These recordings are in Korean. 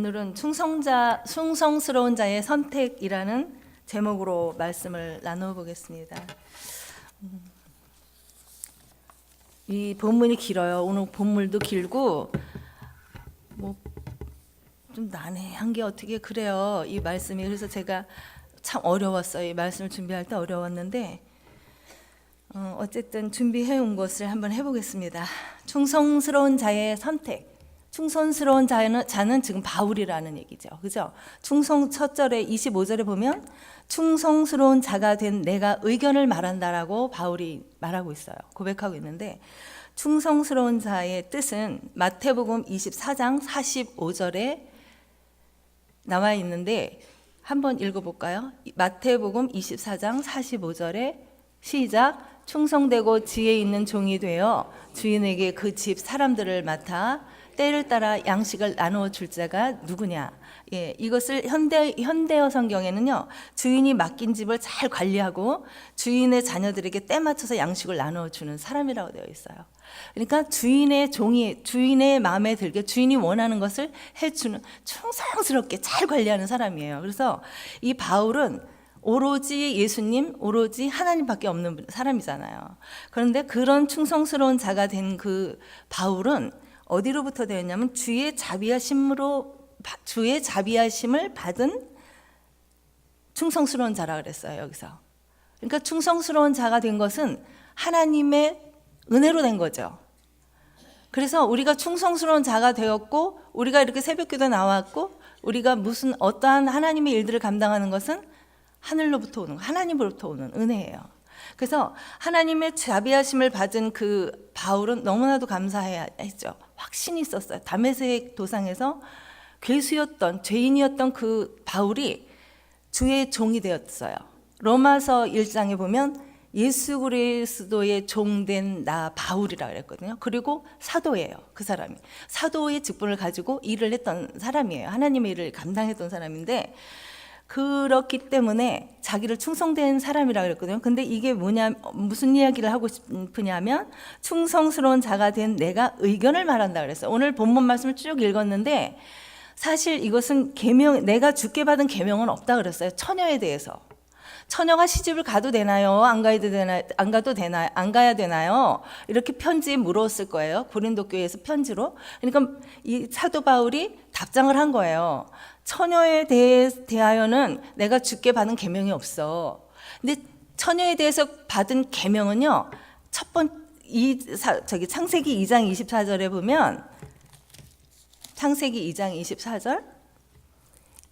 오늘은 충성스러운 자의 선택이라는 제목으로 말씀을 나누어 보겠습니다. 이 본문이 길어요. 오늘 본문도 길고 좀 난해한 게 어떻게 그래요. 이 말씀이. 그래서 제가 참 어려웠어요. 이 말씀을 준비할 때 어려웠는데 어쨌든 준비해온 것을 한번 해보겠습니다. 충성스러운 자의 선택. 충성스러운 자는 지금 바울이라는 얘기죠. 그죠? 충성 첫 절에 25절에 보면 충성스러운 자가 된 내가 의견을 말한다라고 바울이 말하고 있어요. 고백하고 있는데 충성스러운 자의 뜻은 마태복음 24장 45절에 나와 있는데 한번 읽어볼까요? 마태복음 24장 45절에 시작. 충성되고 지혜 있는 종이 되어 주인에게 그 집 사람들을 맡아 때를 따라 양식을 나누어 줄 자가 누구냐? 예, 이것을 현대어 성경에는요, 주인이 맡긴 집을 잘 관리하고 주인의 자녀들에게 때 맞춰서 양식을 나누어 주는 사람이라고 되어 있어요. 그러니까 주인의 마음에 들게 주인이 원하는 것을 해주는 충성스럽게 잘 관리하는 사람이에요. 그래서 이 바울은 오로지 예수님, 오로지 하나님밖에 없는 사람이잖아요. 그런데 그런 충성스러운 자가 된 그 바울은 어디로부터 되었냐면 주의 자비하심을 받은 충성스러운 자라 그랬어요. 여기서. 그러니까 충성스러운 자가 된 것은 하나님의 은혜로 된 거죠. 그래서 우리가 충성스러운 자가 되었고 우리가 이렇게 새벽기도 나왔고 우리가 무슨 어떠한 하나님의 일들을 감당하는 것은 하늘로부터 오는, 하나님으로부터 오는 은혜예요. 그래서 하나님의 자비하심을 받은 그 바울은 너무나도 감사해야 했죠. 확신이 있었어요. 다메섹 도상에서 괴수였던, 죄인이었던 그 바울이 주의 종이 되었어요. 로마서 1장에 보면 예수 그리스도의 종된 나 바울이라 그랬거든요. 그리고 사도예요. 그 사람이 사도의 직분을 가지고 일을 했던 사람이에요. 하나님의 일을 감당했던 사람인데 그렇기 때문에 자기를 충성된 사람이라고 그랬거든요. 근데 이게 무슨 이야기를 하고 싶으냐면 충성스러운 자가 된 내가 의견을 말한다 그랬어요. 오늘 본문 말씀을 쭉 읽었는데 사실 이것은 내가 주께 받은 계명은 없다 그랬어요. 처녀에 대해서. 처녀가 시집을 가도 되나요? 안 가야 되나요? 이렇게 편지 물었을 거예요. 고린도 교회에서 편지로. 그러니까 이 사도 바울이 답장을 한 거예요. 처녀에 대하여는 내가 주께 받은 계명이 없어. 근데 처녀에 대해서 받은 계명은요. 창세기 2장 24절에 보면 창세기 2장 24절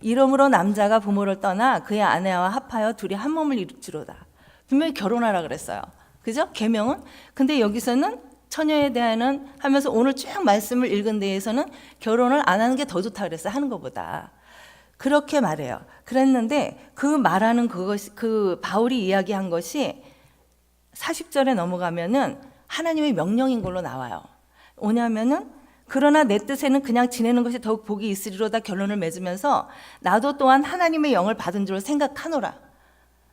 이러므로 남자가 부모를 떠나 그의 아내와 합하여 둘이 한 몸을 이루지로다. 분명히 결혼하라 그랬어요. 그죠? 계명은. 근데 여기서는 처녀에 대하여는 하면서 오늘 쭉 말씀을 읽은 데에서는 결혼을 안 하는 게 더 좋다 그랬어요. 하는 것보다. 그렇게 말해요. 그랬는데 그 말하는 그 바울이 이야기한 것이 40절에 넘어가면은 하나님의 명령인 걸로 나와요. 뭐냐면은 그러나 내 뜻에는 그냥 지내는 것이 더욱 복이 있으리로다 결론을 맺으면서 나도 또한 하나님의 영을 받은 줄 생각하노라.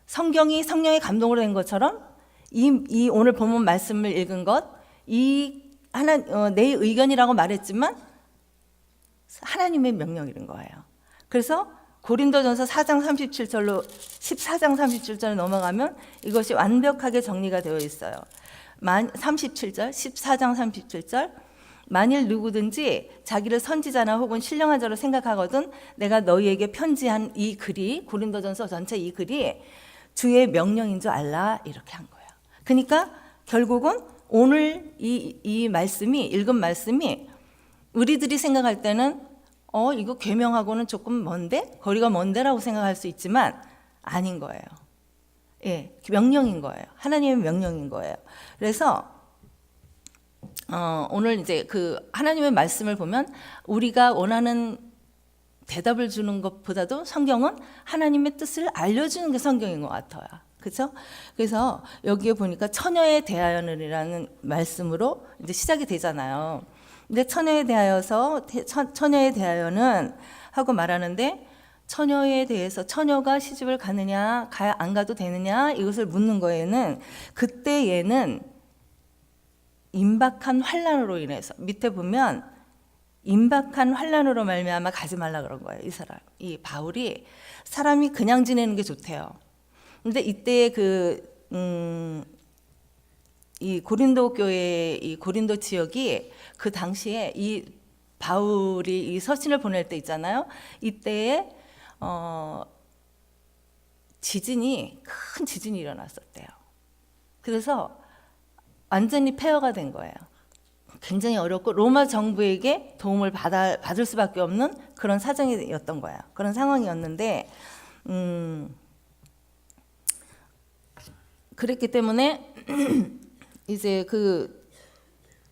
성경이 성령의 감동으로 된 것처럼 이 오늘 본문 말씀을 읽은 것, 내 의견이라고 말했지만 하나님의 명령인 거예요. 그래서 고린도전서 4장 37절로 14장 37절에 넘어가면 이것이 완벽하게 정리가 되어 있어요. 37절, 14장 37절 만일 누구든지 자기를 선지자나 혹은 신령한 자로 생각하거든 내가 너희에게 편지한 이 글이 고린도전서 전체 이 글이 주의 명령인 줄 알라 이렇게 한 거예요. 그러니까 결국은 오늘 이 말씀이 읽은 말씀이 우리들이 생각할 때는 이거 계명하고는 조금 먼데? 거리가 먼데라고 생각할 수 있지만 아닌 거예요. 예, 명령인 거예요. 하나님의 명령인 거예요. 그래서 오늘 이제 그 하나님의 말씀을 보면 우리가 원하는 대답을 주는 것보다도 성경은 하나님의 뜻을 알려주는 게 성경인 것 같아요. 그렇죠? 그래서 여기에 보니까 처녀에 대하여는이라는 말씀으로 이제 시작이 되잖아요. 근데 처녀에 대하여는 하고 말하는데 처녀에 대해서 처녀가 시집을 가느냐 안 가도 되느냐 이것을 묻는 거에는 그때 얘는 임박한 환난으로 인해서 밑에 보면 임박한 환난으로 말미암아 가지 말라 그런 거예요. 이 사람, 이 바울이 사람이 그냥 지내는 게 좋대요. 근데 이때 이 고린도 교회, 이 고린도 지역이 그 당시에 이 바울이 이 서신을 보낼 때 있잖아요. 이때에 큰 지진이 일어났었대요. 그래서 완전히 폐허가 된 거예요. 굉장히 어렵고 로마 정부에게 도움을 받을 수밖에 없는 그런 사정이었던 거예요. 그런 상황이었는데 그랬기 때문에 이제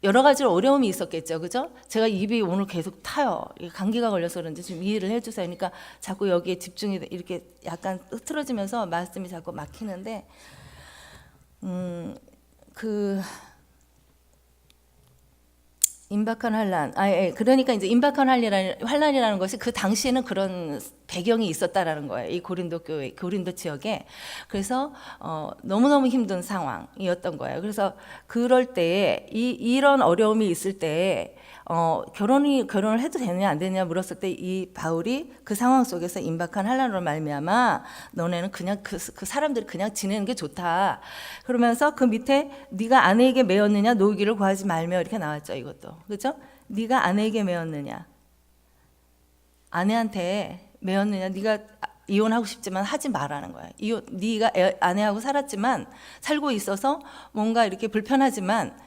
여러 가지 어려움이 있었겠죠, 그죠? 제가 입이 오늘 계속 타요. 감기가 걸려서 그런지 좀 이해를 해주세요. 그러니까 자꾸 여기에 집중이 이렇게 약간 흐트러지면서 말씀이 자꾸 막히는데, 임박한 환란. 그러니까 이제 임박한 환란이라는 것이 그 당시에는 그런 배경이 있었다라는 거예요. 이 고린도 교회, 고린도 지역에. 그래서 너무너무 힘든 상황이었던 거예요. 그래서 그럴 때에 이런 어려움이 있을 때에 결혼을 해도 되느냐 안 되느냐 물었을 때 이 바울이 그 상황 속에서 임박한 환란으로 말미암아 너네는 그냥 그 사람들이 그냥 지내는 게 좋다. 그러면서 그 밑에 네가 아내에게 매었느냐 노이기를 구하지 말며 이렇게 나왔죠. 이것도 그렇죠? 네가 아내에게 매었느냐, 아내한테 매었느냐, 네가 이혼하고 싶지만 하지 말라는 거야. 네가 아내하고 살고 있어서 뭔가 이렇게 불편하지만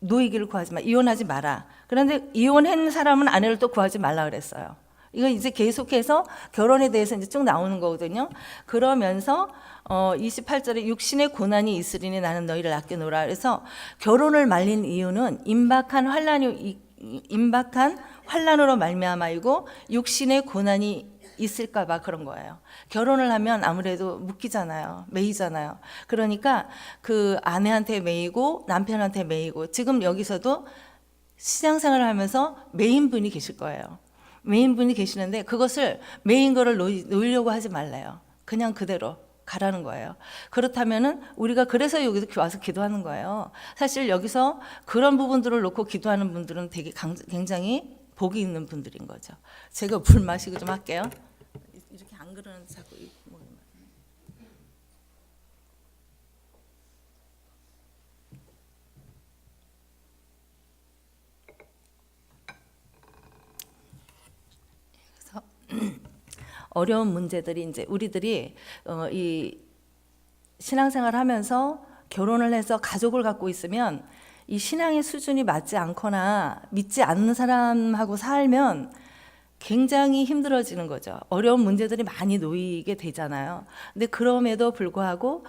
노이기를 구하지 마. 이혼하지 마라. 그런데 이혼한 사람은 아내를 또 구하지 말라 그랬어요. 이거 이제 계속해서 결혼에 대해서 이제 쭉 나오는 거거든요. 그러면서 28절에 육신의 고난이 있으리니 나는 너희를 아껴노라. 그래서 결혼을 말린 이유는 임박한 환란으로 말미암아이고 육신의 고난이 있을까봐 그런 거예요. 결혼을 하면 아무래도 묶이잖아요. 매이잖아요. 그러니까 그 아내한테 매이고 남편한테 매이고, 지금 여기서도 신앙생활을 하면서 매인 분이 계실 거예요. 매인 분이 계시는데 그것을 매인 거를 놓으려고 하지 말래요. 그냥 그대로 가라는 거예요. 그렇다면은 우리가 그래서 여기서 와서 기도하는 거예요. 사실 여기서 그런 부분들을 놓고 기도하는 분들은 되게 굉장히 복이 있는 분들인 거죠. 제가 물 마시고 좀 할게요. 이렇게 안 그러는데 자꾸 그래서 어려운 문제들이 이제 우리들이 이 신앙생활을 하면서 결혼을 해서 가족을 갖고 있으면 이 신앙의 수준이 맞지 않거나 믿지 않는 사람하고 살면 굉장히 힘들어지는 거죠. 어려운 문제들이 많이 놓이게 되잖아요. 근데 그럼에도 불구하고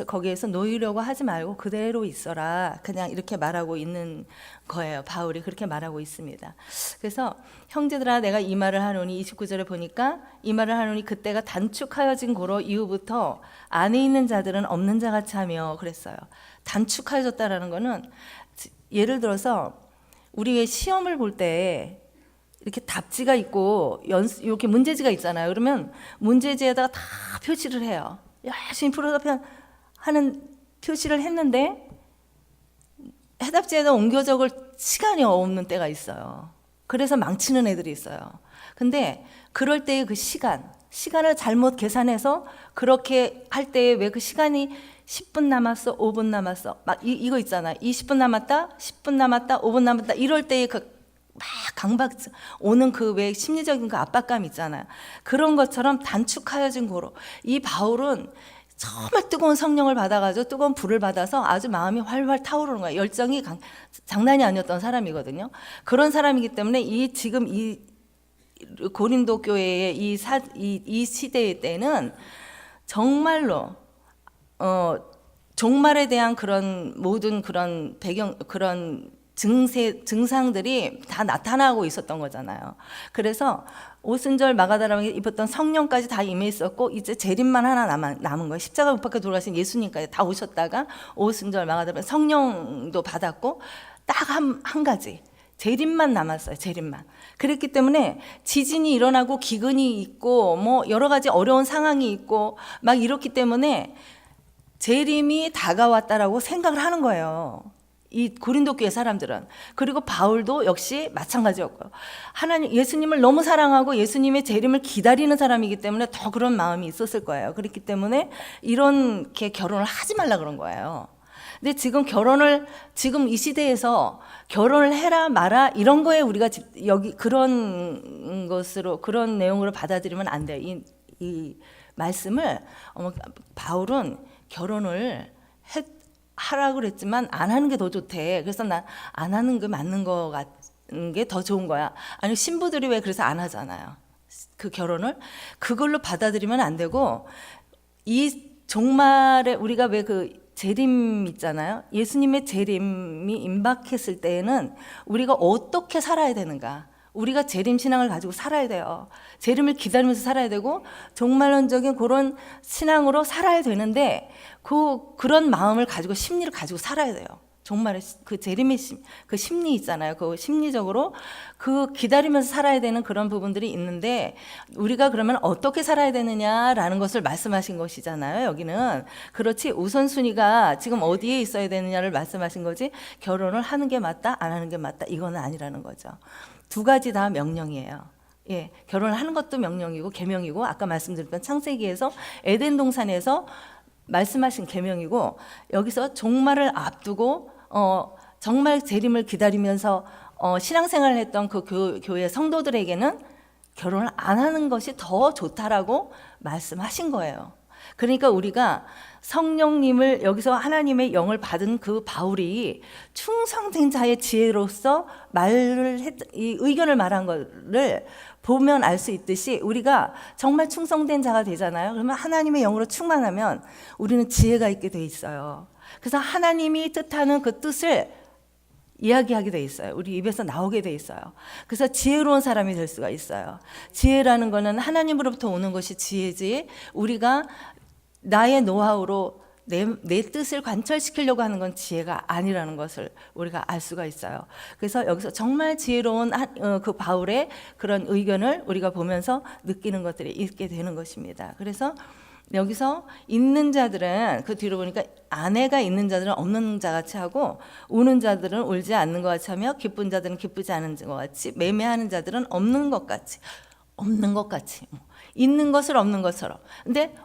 거기에서 놓이려고 하지 말고 그대로 있어라. 그냥 이렇게 말하고 있는 거예요. 바울이 그렇게 말하고 있습니다. 그래서 형제들아 내가 이 말을 하노니 29절에 보니까 이 말을 하노니 그때가 단축하여진 고로 이후부터 안에 있는 자들은 없는 자같이 하며 그랬어요. 단축하여졌다라는 거는 예를 들어서 우리 왜 시험을 볼 때 이렇게 답지가 있고 이렇게 문제지가 있잖아요. 그러면 문제지에다가 다 표시를 해요. 열심히 풀어서 하는 표시를 했는데 해답지에다 옮겨 적을 시간이 없는 때가 있어요. 그래서 망치는 애들이 있어요. 근데 그럴 때의 그 시간을 잘못 계산해서 그렇게 할 때에 왜 그 시간이 10분 남았어, 5분 남았어, 막 이거 있잖아. 20분 남았다, 10분 남았다, 5분 남았다 이럴 때의 막 강박 오는 그 왜 심리적인 그 압박감 있잖아요. 그런 것처럼 단축하여진 고로 이 바울은 정말 뜨거운 성령을 받아가지고 뜨거운 불을 받아서 아주 마음이 활활 타오르는 거예요. 열정이 장난이 아니었던 사람이거든요. 그런 사람이기 때문에 지금 이 고린도 교회의 이 시대의 때는 정말로 종말에 대한 그런 모든 그런 그런 증상들이 다 나타나고 있었던 거잖아요. 그래서 오순절 마가다락에 입었던 성령까지 다 임해 있었고 이제 재림만 하나 남은 거예요. 십자가 못 박혀 돌아가신 예수님까지 다 오셨다가 오순절 마가다락 성령도 받았고 딱 한 가지 재림만 남았어요. 재림만. 그랬기 때문에 지진이 일어나고 기근이 있고 뭐 여러 가지 어려운 상황이 있고 막 이렇기 때문에 재림이 다가왔다라고 생각을 하는 거예요. 이 고린도 교회 사람들은. 그리고 바울도 역시 마찬가지였고요. 하나님 예수님을 너무 사랑하고 예수님의 재림을 기다리는 사람이기 때문에 더 그런 마음이 있었을 거예요. 그렇기 때문에 이렇게 결혼을 하지 말라 그런 거예요. 근데 지금 지금 이 시대에서 결혼을 해라 마라 이런 거에 우리가 여기 그런 것으로 그런 내용으로 받아들이면 안 돼요. 이 말씀을 바울은 결혼을 하라고 그랬지만 안 하는 게 더 좋대. 그래서 난 안 하는 게 맞는 거 같은 게 더 좋은 거야. 아니 신부들이 왜 그래서 안 하잖아요. 그 결혼을 그걸로 받아들이면 안 되고 이 종말에 우리가 왜 그 재림 있잖아요. 예수님의 재림이 임박했을 때에는 우리가 어떻게 살아야 되는가? 우리가 재림 신앙을 가지고 살아야 돼요. 재림을 기다리면서 살아야 되고 종말론적인 그런 신앙으로 살아야 되는데 그런 마음을 가지고 심리를 가지고 살아야 돼요. 정말 그 재림의 그 심리 있잖아요. 그 심리적으로 그 기다리면서 살아야 되는 그런 부분들이 있는데 우리가 그러면 어떻게 살아야 되느냐라는 것을 말씀하신 것이잖아요. 여기는 그렇지 우선순위가 지금 어디에 있어야 되느냐를 말씀하신 거지 결혼을 하는 게 맞다 안 하는 게 맞다 이거는 아니라는 거죠. 두 가지 다 명령이에요. 예, 결혼을 하는 것도 명령이고 계명이고 아까 말씀드렸던 창세기에서 에덴 동산에서 말씀하신 계명이고 여기서 종말을 앞두고 정말 재림을 기다리면서 신앙생활을 했던 그 교회 성도들에게는 결혼을 안 하는 것이 더 좋다라고 말씀하신 거예요. 그러니까 우리가 성령님을 여기서 하나님의 영을 받은 그 바울이 충성된 자의 지혜로서 이 의견을 말한 것을 보면 알 수 있듯이 우리가 정말 충성된 자가 되잖아요. 그러면 하나님의 영으로 충만하면 우리는 지혜가 있게 돼 있어요. 그래서 하나님이 뜻하는 그 뜻을 이야기하게 돼 있어요. 우리 입에서 나오게 돼 있어요. 그래서 지혜로운 사람이 될 수가 있어요. 지혜라는 거는 하나님으로부터 오는 것이 지혜지 우리가 나의 노하우로 내 뜻을 관철시키려고 하는 건 지혜가 아니라는 것을 우리가 알 수가 있어요. 그래서 여기서 정말 지혜로운 그 바울의 그런 의견을 우리가 보면서 느끼는 것들이 있게 되는 것입니다. 그래서 여기서 있는 자들은 그 뒤로 보니까 아내가 있는 자들은 없는 자 같이 하고 우는 자들은 울지 않는 것 같이 하며 기쁜 자들은 기쁘지 않은 것 같이 매매하는 자들은 없는 것 같이 있는 것을 없는 것처럼. 근데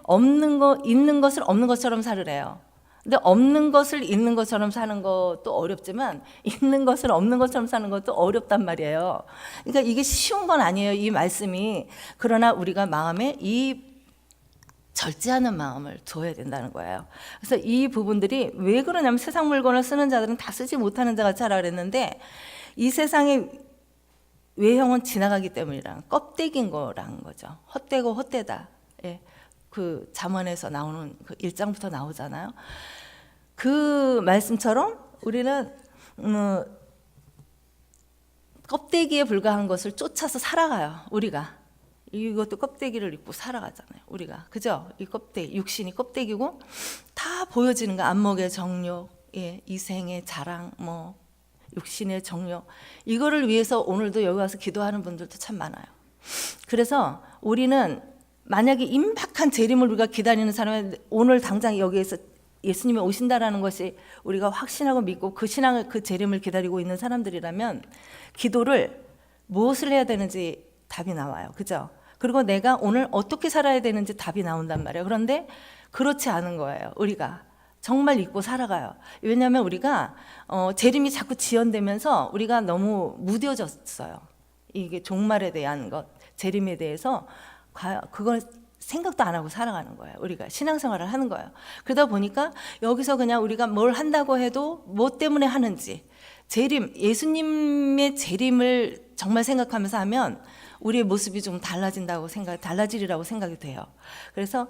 있는 것을 없는 것처럼 살으래요. 근데 없는 것을 있는 것처럼 사는 것도 어렵지만 있는 것을 없는 것처럼 사는 것도 어렵단 말이에요. 그러니까 이게 쉬운 건 아니에요. 이 말씀이. 그러나 우리가 마음에 이 절제하는 마음을 둬야 된다는 거예요. 그래서 이 부분들이 왜 그러냐면 세상 물건을 쓰는 자들은 다 쓰지 못하는 자가 차라 그랬는데 이 세상의 외형은 지나가기 때문이란 껍데기인 거라는 거죠. 헛되고 헛되다. 예. 그 잠언에서 나오는 그 1장부터 나오잖아요. 그 말씀처럼 우리는 껍데기에 불과한 것을 쫓아서 살아가요. 우리가 이것도 껍데기를 입고 살아가잖아요. 우리가 그죠? 이 껍데기 육신이 껍데기고 다 보여지는 거 안목의 정욕, 예, 이생의 자랑, 육신의 정욕 이거를 위해서 오늘도 여기 와서 기도하는 분들도 참 많아요. 그래서 우리는 만약에 임박한 재림을 우리가 기다리는 사람은 오늘 당장 여기에서 예수님이 오신다라는 것이 우리가 확신하고 믿고 그 신앙을 그 재림을 기다리고 있는 사람들이라면 기도를 무엇을 해야 되는지 답이 나와요. 그죠? 그리고 내가 오늘 어떻게 살아야 되는지 답이 나온단 말이에요. 그런데 그렇지 않은 거예요. 우리가 정말 믿고 살아가요. 왜냐하면 우리가 재림이 자꾸 지연되면서 우리가 너무 무뎌졌어요. 이게 종말에 대한 것, 재림에 대해서 그걸 생각도 안 하고 살아가는 거예요. 우리가 신앙생활을 하는 거예요. 그러다 보니까 여기서 그냥 우리가 뭘 한다고 해도 뭐 때문에 하는지 재림, 예수님의 재림을 정말 생각하면서 하면 우리의 모습이 좀 달라지리라고 생각이 돼요. 그래서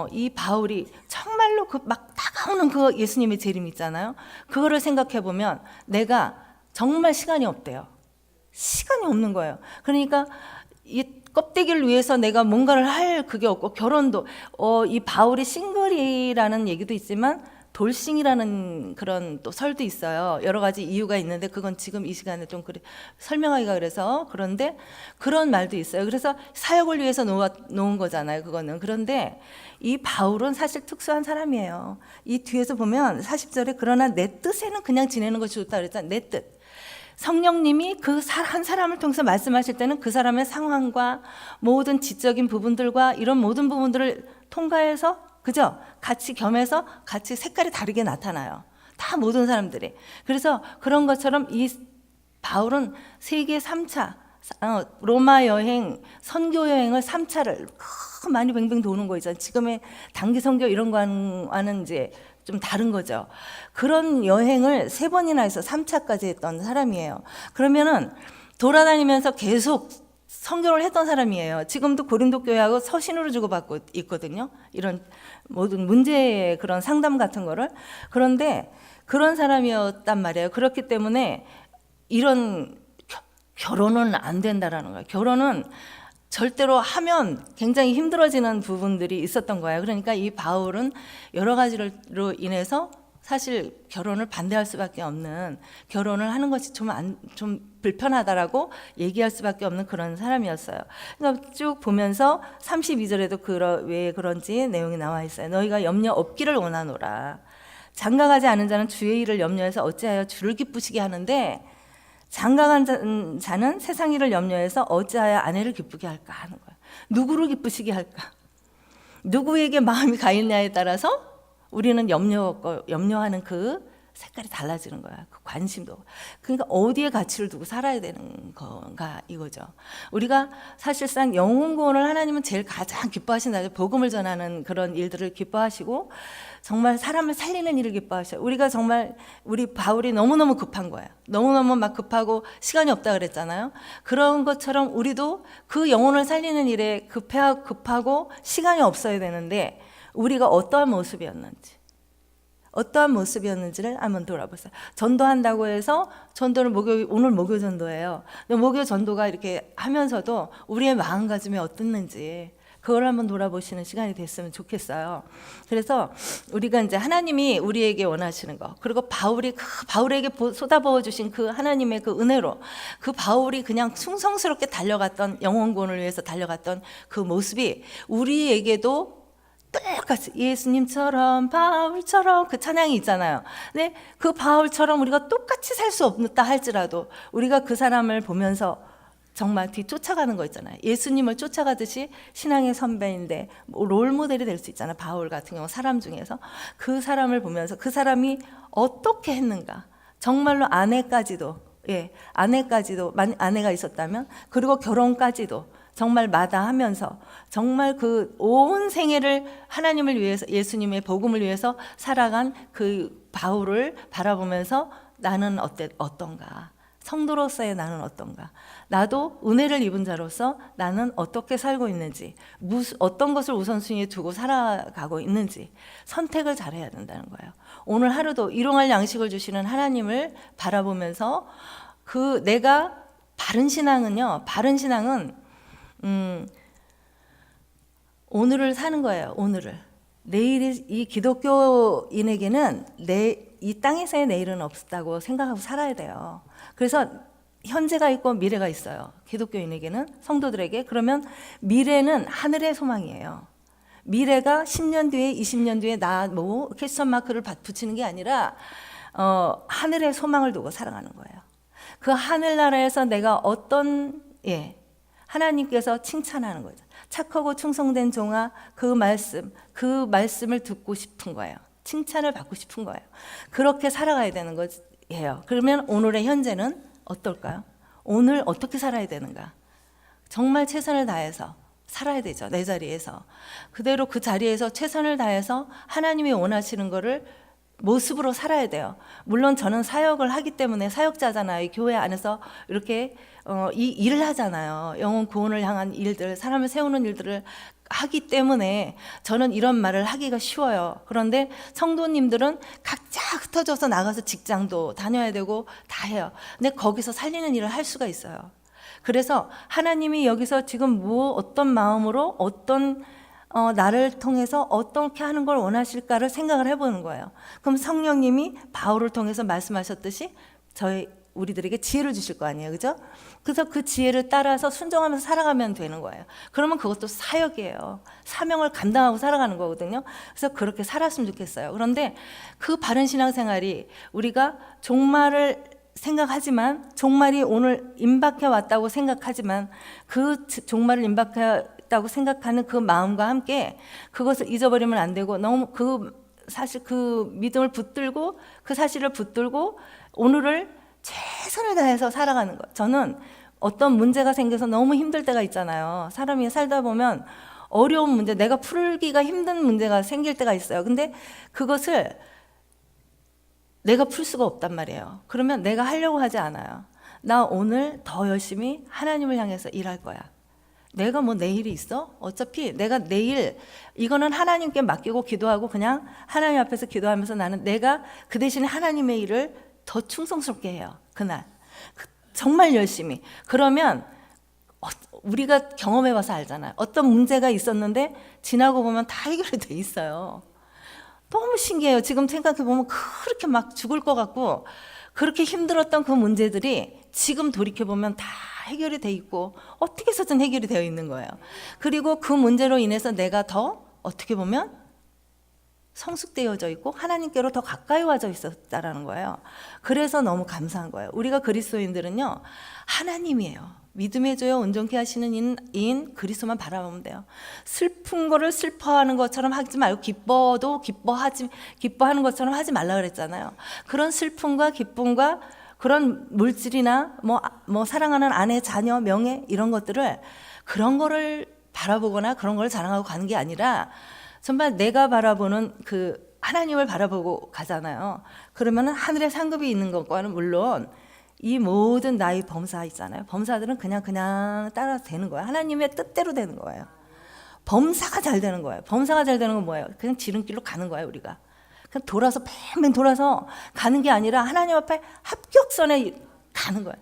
이 바울이 정말로 그 막 다가오는 그 예수님의 재림 있잖아요. 그거를 생각해 보면 내가 정말 시간이 없대요. 시간이 없는 거예요. 그러니까 이 껍데기를 위해서 내가 뭔가를 할 그게 없고 결혼도 이 바울이 싱글이라는 얘기도 있지만 돌싱이라는 그런 또 설도 있어요. 여러 가지 이유가 있는데 그건 지금 이 시간에 좀 설명하기가 그래서 그런데 그런 말도 있어요. 그래서 사역을 위해서 놓은 거잖아요. 그거는. 그런데 이 바울은 사실 특수한 사람이에요. 이 뒤에서 보면 40절에 그러나 내 뜻에는 그냥 지내는 것이 좋다 그랬잖아요. 내 뜻. 성령님이 그 한 사람을 통해서 말씀하실 때는 그 사람의 상황과 모든 지적인 부분들과 이런 모든 부분들을 통과해서 그죠? 같이 겸해서 같이 색깔이 다르게 나타나요. 다 모든 사람들이. 그래서 그런 것처럼 이 바울은 세계 3차 로마 여행, 선교 여행을 3차를 많이 뱅뱅 도는 거 있잖아요. 지금의 단기 선교 이런 거와는 이제 좀 다른 거죠. 그런 여행을 3번이나 해서 3차까지 했던 사람이에요. 그러면은 돌아다니면서 계속 선교를 했던 사람이에요. 지금도 고린도 교회하고 서신으로 주고받고 있거든요. 이런 모든 문제의 그런 상담 같은 거를. 그런데 그런 사람이었단 말이에요. 그렇기 때문에 이런 결혼은 안 된다라는 거예요. 결혼은 절대로 하면 굉장히 힘들어지는 부분들이 있었던 거예요. 그러니까 이 바울은 여러 가지로 인해서 사실 결혼을 반대할 수밖에 없는, 결혼을 하는 것이 좀 불편하다라고 얘기할 수밖에 없는 그런 사람이었어요. 그러니까 쭉 보면서 32절에도 왜 그런지 내용이 나와 있어요. 너희가 염려 없기를 원하노라. 장가가지 않은 자는 주의 일을 염려해서 어찌하여 주를 기쁘시게 하는데 장가간 자는 세상 일을 염려해서 어찌하여 아내를 기쁘게 할까 하는 거예요. 누구를 기쁘시게 할까? 누구에게 마음이 가 있냐에 따라서 우리는 염려하는 그 색깔이 달라지는 거야. 그 관심도. 그러니까 어디에 가치를 두고 살아야 되는 건가 이거죠. 우리가 사실상 영혼 구원을 하나님은 제일 가장 기뻐하신다. 복음을 전하는 그런 일들을 기뻐하시고 정말 사람을 살리는 일을 기뻐하셔요. 우리가 정말 우리 바울이 너무너무 급한 거예요. 너무너무 막 급하고 시간이 없다 그랬잖아요. 그런 것처럼 우리도 그 영혼을 살리는 일에 급하고 시간이 없어야 되는데 우리가 어떠한 모습이었는지를 한번 돌아보세요. 전도한다고 해서 전도는 오늘 목요 전도예요. 목요 전도가 이렇게 하면서도 우리의 마음가짐이 어땠는지 그걸 한번 돌아보시는 시간이 됐으면 좋겠어요. 그래서 우리가 이제 하나님이 우리에게 원하시는 거, 그리고 바울에게 쏟아부어 주신 그 하나님의 그 은혜로 그 바울이 그냥 충성스럽게 달려갔던 영혼 구원을 위해서 달려갔던 그 모습이 우리에게도 똑같이 예수님처럼 바울처럼 그 찬양이 있잖아요. 근데 그 바울처럼 우리가 똑같이 살 수 없다 할지라도 우리가 그 사람을 보면서 정말 뒤쫓아가는 거 있잖아요. 예수님을 쫓아가듯이 신앙의 선배인데 롤 모델이 될 수 있잖아요. 바울 같은 경우 사람 중에서 그 사람을 보면서 그 사람이 어떻게 했는가. 정말로 아내까지도 아내가 있었다면 그리고 결혼까지도 정말 마다하면서 정말 그 온 생애를 하나님을 위해서 예수님의 복음을 위해서 살아간 그 바울을 바라보면서 나는 어떤가? 성도로서의 나는 어떤가? 나도 은혜를 입은 자로서 나는 어떻게 살고 있는지, 어떤 것을 우선순위에 두고 살아가고 있는지 선택을 잘해야 된다는 거예요. 오늘 하루도 일용할 양식을 주시는 하나님을 바라보면서 내가 바른 신앙은 오늘을 사는 거예요. 오늘을. 내일이 이 기독교인에게는 이 땅에서의 내일은 없다고 생각하고 살아야 돼요. 그래서 현재가 있고 미래가 있어요. 기독교인에게는, 성도들에게. 그러면 미래는 하늘의 소망이에요. 미래가 10년 뒤에 20년 뒤에 퀘스천 마크를 붙이는 게 아니라 하늘의 소망을 두고 살아가는 거예요. 그 하늘나라에서 내가 하나님께서 칭찬하는 거죠. 착하고 충성된 종아, 그 말씀을 듣고 싶은 거예요. 칭찬을 받고 싶은 거예요. 그렇게 살아가야 되는 거예요. 그러면 오늘의 현재는 어떨까요? 오늘 어떻게 살아야 되는가? 정말 최선을 다해서 살아야 되죠. 내 자리에서. 그대로 그 자리에서 최선을 다해서 하나님이 원하시는 거를 모습으로 살아야 돼요. 물론 저는 사역을 하기 때문에 사역자잖아요. 이 교회 안에서 이렇게 이 일을 하잖아요. 영혼 구원을 향한 일들, 사람을 세우는 일들을 하기 때문에 저는 이런 말을 하기가 쉬워요. 그런데 성도님들은 각자 흩어져서 나가서 직장도 다녀야 되고 다 해요. 근데 거기서 살리는 일을 할 수가 있어요. 그래서 하나님이 여기서 지금 어떤 마음으로 어떤 나를 통해서 어떻게 하는 걸 원하실까를 생각을 해보는 거예요. 그럼 성령님이 바울을 통해서 말씀하셨듯이 우리들에게 지혜를 주실 거 아니에요, 그죠? 그래서 그 지혜를 따라서 순종하면서 살아가면 되는 거예요. 그러면 그것도 사역이에요. 사명을 감당하고 살아가는 거거든요. 그래서 그렇게 살았으면 좋겠어요. 그런데 그 바른 신앙생활이 우리가 종말을 생각하지만, 종말이 오늘 임박해 왔다고 생각하지만, 그 종말을 임박했다고 생각하는 그 마음과 함께 그것을 잊어버리면 안 되고, 너무 사실 그 믿음을 붙들고, 그 사실을 붙들고 오늘을 최선을 다해서 살아가는 것. 저는 어떤 문제가 생겨서 너무 힘들 때가 있잖아요. 사람이 살다 보면 어려운 문제, 내가 풀기가 힘든 문제가 생길 때가 있어요. 근데 그것을 내가 풀 수가 없단 말이에요. 그러면 내가 하려고 하지 않아요. 나 오늘 더 열심히 하나님을 향해서 일할 거야. 내가 뭐 내일이 있어? 어차피 내가 내일 이거는 하나님께 맡기고 기도하고 그냥 하나님 앞에서 기도하면서 나는 내가 그 대신에 하나님의 일을 더 충성스럽게 해요. 그날 정말 열심히. 그러면 우리가 경험해봐서 알잖아요. 어떤 문제가 있었는데 지나고 보면 다 해결이 돼 있어요. 너무 신기해요. 지금 생각해보면 그렇게 막 죽을 것 같고 그렇게 힘들었던 그 문제들이 지금 돌이켜보면 다 해결이 돼 있고 어떻게 해서든 해결이 되어 있는 거예요. 그리고 그 문제로 인해서 내가 더 어떻게 보면 성숙되어져 있고 하나님께로 더 가까이 와져 있었다라는 거예요. 그래서 너무 감사한 거예요. 우리가 그리스도인들은요, 하나님이에요. 믿음의 조여 온전케 하시는 이인 그리스도만 바라보면 돼요. 슬픈 거를 슬퍼하는 것처럼 하지 말고 기뻐도 기뻐하는 것처럼 하지 말라 그랬잖아요. 그런 슬픔과 기쁨과 그런 물질이나 뭐 사랑하는 아내, 자녀, 명예 이런 것들을 그런 거를 바라보거나 그런 걸 자랑하고 가는 게 아니라 정말 내가 바라보는 그 하나님을 바라보고 가잖아요. 그러면은 하늘에 상급이 있는 것과는 물론 이 모든 나의 범사 있잖아요. 범사들은 그냥 따라서 되는 거예요. 하나님의 뜻대로 되는 거예요. 범사가 잘 되는 거예요. 범사가 잘 되는 건 뭐예요? 그냥 지름길로 가는 거예요, 우리가. 그냥 돌아서 뱅뱅 돌아서 가는 게 아니라 하나님 앞에 합격선에 가는 거예요.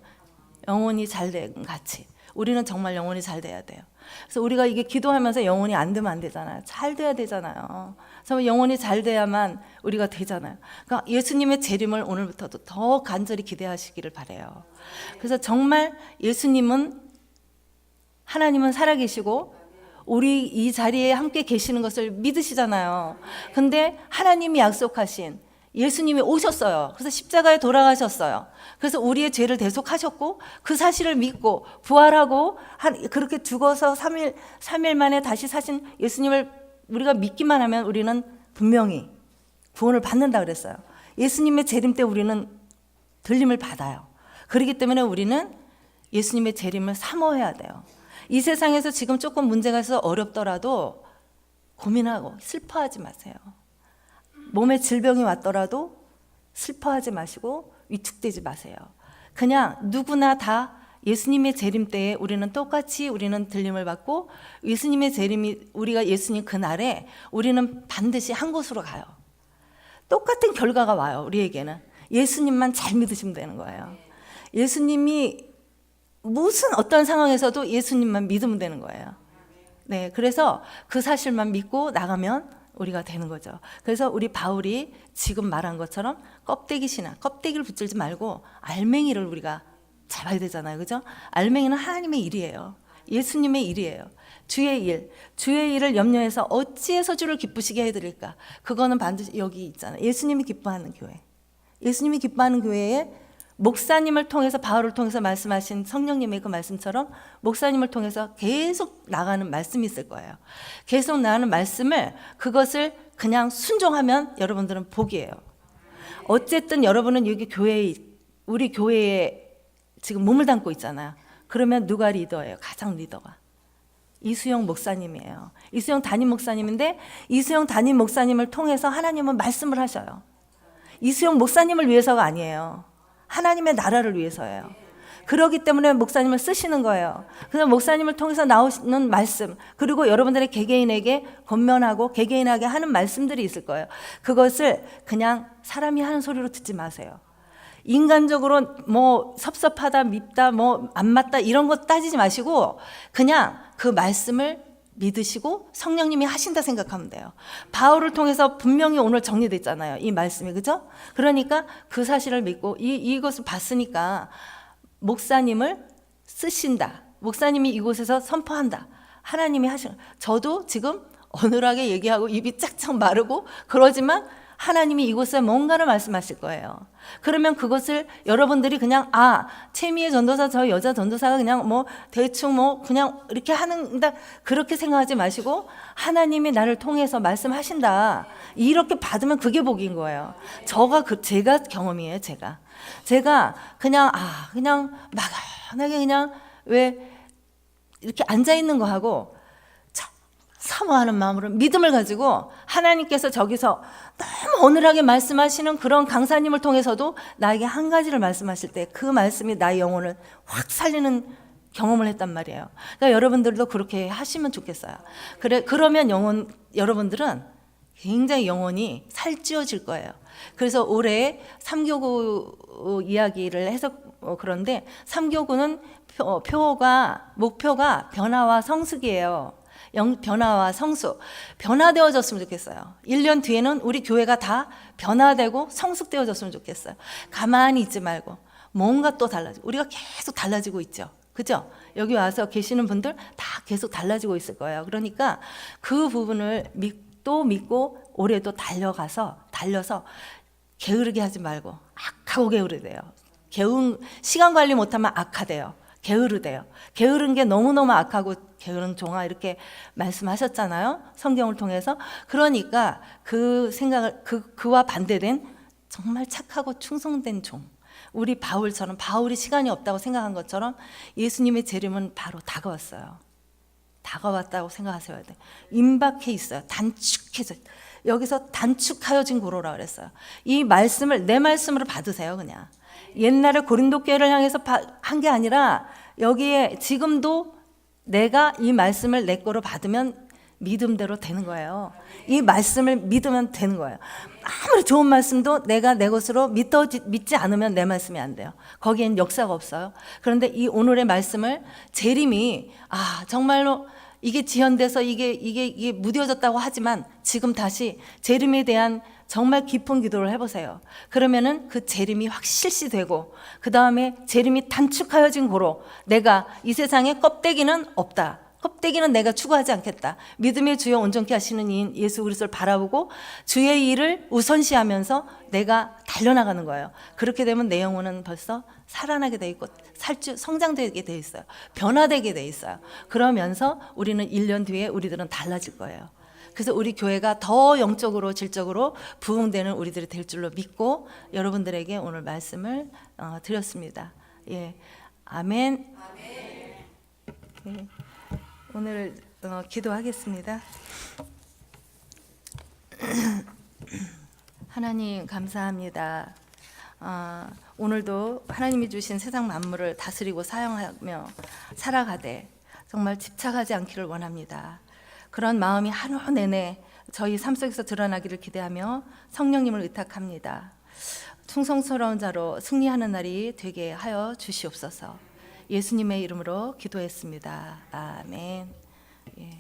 영혼이 잘 된 같이. 우리는 정말 영혼이 잘 돼야 돼요. 그래서 우리가 이게 기도하면서 영혼이 안 되면 안 되잖아요. 잘 돼야 되잖아요. 그래서 영혼이 잘 돼야만 우리가 되잖아요. 그러니까 예수님의 재림을 오늘부터도 더 간절히 기대하시기를 바라요. 그래서 정말 하나님은 살아계시고 우리 이 자리에 함께 계시는 것을 믿으시잖아요. 근데 하나님이 약속하신 예수님이 오셨어요. 그래서 십자가에 돌아가셨어요. 그래서 우리의 죄를 대속하셨고 그 사실을 믿고 부활하고 그렇게 죽어서 3일 만에 다시 사신 예수님을 우리가 믿기만 하면 우리는 분명히 구원을 받는다 그랬어요. 예수님의 재림 때 우리는 들림을 받아요. 그렇기 때문에 우리는 예수님의 재림을 사모해야 돼요. 이 세상에서 지금 조금 문제가 있어서 어렵더라도 고민하고 슬퍼하지 마세요. 몸에 질병이 왔더라도 슬퍼하지 마시고 위축되지 마세요. 그냥 누구나 다 예수님의 재림 때에 우리는 똑같이 우리는 들림을 받고 우리가 예수님 그날에 우리는 반드시 한 곳으로 가요. 똑같은 결과가 와요. 우리에게는 예수님만 잘 믿으시면 되는 거예요. 예수님이 무슨 어떤 상황에서도 예수님만 믿으면 되는 거예요. 네, 그래서 그 사실만 믿고 나가면 우리가 되는 거죠. 그래서 우리 바울이 지금 말한 것처럼 껍데기를 붙들지 말고 알맹이를 우리가 잡아야 되잖아요. 그죠? 알맹이는 하나님의 일이에요. 예수님의 일이에요. 주의 일을 염려해서 어찌해서 주를 기쁘시게 해드릴까? 그거는 반드시 여기 있잖아요. 예수님이 기뻐하는 교회. 예수님이 기뻐하는 교회에 목사님을 통해서 바울을 통해서 말씀하신 성령님의 그 말씀처럼 목사님을 통해서 계속 나가는 말씀이 있을 거예요. 계속 나가는 말씀을 그것을 그냥 순종하면 여러분들은 복이에요. 어쨌든 여러분은 여기 우리 교회에 지금 몸을 담고 있잖아요. 그러면 누가 리더예요? 가장 리더가 이수영 목사님이에요. 이수영 담임 목사님인데 이수영 담임 목사님을 통해서 하나님은 말씀을 하셔요. 이수영 목사님을 위해서가 아니에요. 하나님의 나라를 위해서예요. 그렇기 때문에 목사님을 쓰시는 거예요. 그래서 목사님을 통해서 나오는 말씀, 그리고 여러분들의 개개인에게 권면하고 개개인에게 하는 말씀들이 있을 거예요. 그것을 그냥 사람이 하는 소리로 듣지 마세요. 인간적으로 뭐 섭섭하다, 밉다, 뭐 안 맞다 이런 거 따지지 마시고 그냥 그 말씀을 믿으시고 성령님이 하신다 생각하면 돼요. 바울을 통해서 분명히 오늘 정리됐잖아요. 이 말씀이, 그죠? 그러니까 그 사실을 믿고 이것을 봤으니까 목사님을 쓰신다. 목사님이 이곳에서 선포한다. 하나님이 하시는. 저도 지금 어눌하게 얘기하고 입이 짝짝 마르고 그러지만 하나님이 이곳에 뭔가를 말씀하실 거예요. 그러면 그것을 여러분들이 그냥 최미애 전도사, 저 여자 전도사가 그냥 뭐 대충 뭐 그냥 이렇게 하는다 그렇게 생각하지 마시고 하나님이 나를 통해서 말씀하신다 이렇게 받으면 그게 복인 거예요. 제가 경험이에요. 제가 그냥 그냥 막연하게 그냥 왜 이렇게 앉아 있는 거 하고 사모하는 마음으로 믿음을 가지고 하나님께서 저기서 너무 어눌하게 말씀하시는 그런 강사님을 통해서도 나에게 한 가지를 말씀하실 때 그 말씀이 나의 영혼을 확 살리는 경험을 했단 말이에요. 그러니까 여러분들도 그렇게 하시면 좋겠어요. 그러면 여러분들은 굉장히 영혼이 살찌워질 거예요. 그래서 올해 3교구 이야기를 해서 그런데 3교구는 목표가 변화와 성숙이에요. 변화와 성숙, 변화되어졌으면 좋겠어요. 1년 뒤에는 우리 교회가 다 변화되고 성숙되어졌으면 좋겠어요. 가만히 있지 말고 뭔가 또 달라지고, 우리가 계속 달라지고 있죠. 그죠? 여기 와서 계시는 분들 다 계속 달라지고 있을 거예요. 그러니까 그 부분을 믿고 올해도 달려서 게으르게 하지 말고 악하고 게으르대요. 시간 관리 못하면 악하대요. 게으르대요. 게으른 게 너무너무 악하고 게으른 종아 이렇게 말씀하셨잖아요. 성경을 통해서. 그러니까 그 생각을 그와 반대된 정말 착하고 충성된 종. 우리 바울처럼 바울이 시간이 없다고 생각한 것처럼 예수님의 재림은 바로 다가왔어요. 다가왔다고 생각하셔야 돼. 임박해 있어요. 단축해져. 여기서 단축하여진 고로라 그랬어요. 이 말씀을 내 말씀으로 받으세요. 그냥. 옛날에 고린도 교회를 향해서 한 게 아니라 여기에 지금도 내가 이 말씀을 내 거로 받으면 믿음대로 되는 거예요. 이 말씀을 믿으면 되는 거예요. 아무리 좋은 말씀도 내가 내 것으로 믿지 않으면 내 말씀이 안 돼요. 거기엔 역사가 없어요. 그런데 이 오늘의 말씀을 재림이 정말로 이게 지연돼서 이게 무뎌졌다고 하지만 지금 다시 재림에 대한 정말 깊은 기도를 해보세요. 그러면은 그 재림이 확 실시되고 그 다음에 재림이 단축하여진 고로 내가 이 세상에 껍데기는 없다. 껍데기는 내가 추구하지 않겠다. 믿음의 주여 온전케 하시는 이인 예수 그리스도를 바라보고 주의 일을 우선시하면서 내가 달려나가는 거예요. 그렇게 되면 내 영혼은 벌써 살아나게 돼 있고 성장되게 돼 있어요. 변화되게 돼 있어요. 그러면서 우리는 1년 뒤에 우리들은 달라질 거예요. 그래서 우리 교회가 더 영적으로 질적으로 부흥되는 우리들이 될 줄로 믿고 여러분들에게 오늘 말씀을 드렸습니다. 예, 아멘. 예, 오늘 기도하겠습니다. 하나님 감사합니다. 오늘도 하나님이 주신 세상 만물을 다스리고 사용하며 살아가되 정말 집착하지 않기를 원합니다. 그런 마음이 한 해 내내 저희 삶 속에서 드러나기를 기대하며 성령님을 의탁합니다. 충성스러운 자로 승리하는 날이 되게 하여 주시옵소서. 예수님의 이름으로 기도했습니다. 아멘. 예.